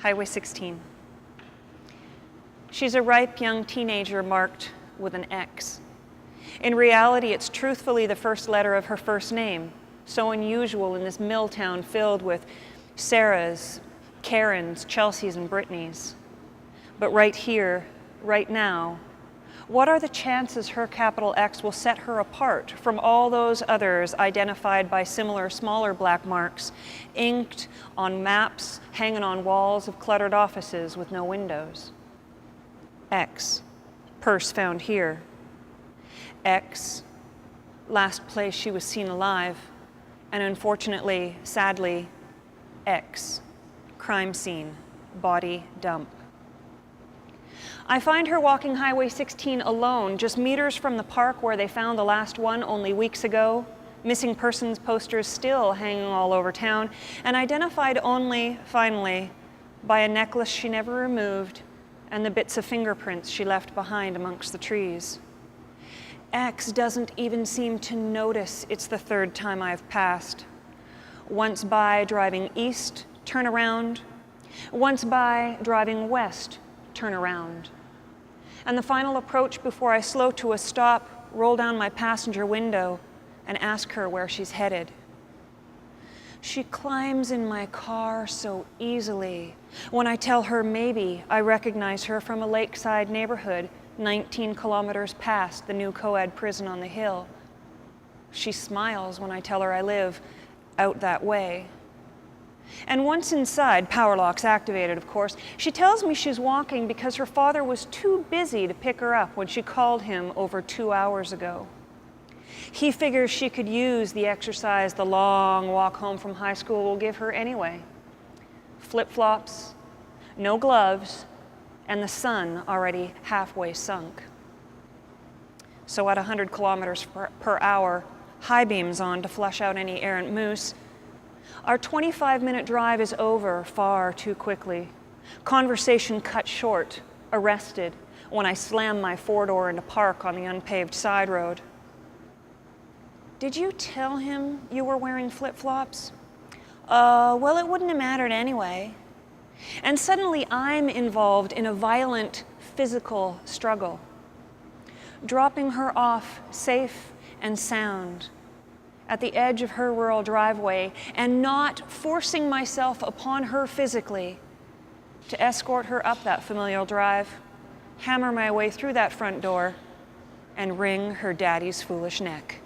Highway 16. She's a ripe young teenager marked with an X. In reality, it's truthfully the first letter of her first name, so unusual in this mill town filled with Sarahs, Karens, Chelseas, and Britneys. But right here, right now, what are the chances her capital X will set her apart from all those others identified by similar smaller black marks, inked on maps, hanging on walls of cluttered offices with no windows? X, purse found here. X, last place she was seen alive. And unfortunately, sadly, X, crime scene, body dump. I find her walking Highway 16 alone, just meters from the park where they found the last one only weeks ago. Missing persons posters still hanging all over town, and identified only, finally, by a necklace she never removed and the bits of fingerprints she left behind amongst the trees. X doesn't even seem to notice it's the third time I've passed. Once by driving east, turn around. Once by driving west, turn around. And the final approach before I slow to a stop, roll down my passenger window and ask her where she's headed. She climbs in my car so easily. When I tell her maybe I recognize her from a lakeside neighborhood 19 kilometers past the new co-ed prison on the hill. She smiles when I tell her I live out that way. And once inside, power locks activated, of course, she tells me she's walking because her father was too busy to pick her up when she called him over 2 hours ago. He figures she could use the exercise the long walk home from high school will give her anyway. Flip-flops, no gloves, and the sun already halfway sunk. So at 100 kilometers per hour, high beams on to flush out any errant moose, our 25-minute drive is over far too quickly. Conversation cut short, arrested, when I slam my four-door into park on the unpaved side road. Did you tell him you were wearing flip-flops? Well, it wouldn't have mattered anyway. And suddenly I'm involved in a violent physical struggle. Dropping her off safe and sound at the edge of her rural driveway and not forcing myself upon her physically to escort her up that familial drive, hammer my way through that front door, and wring her daddy's foolish neck.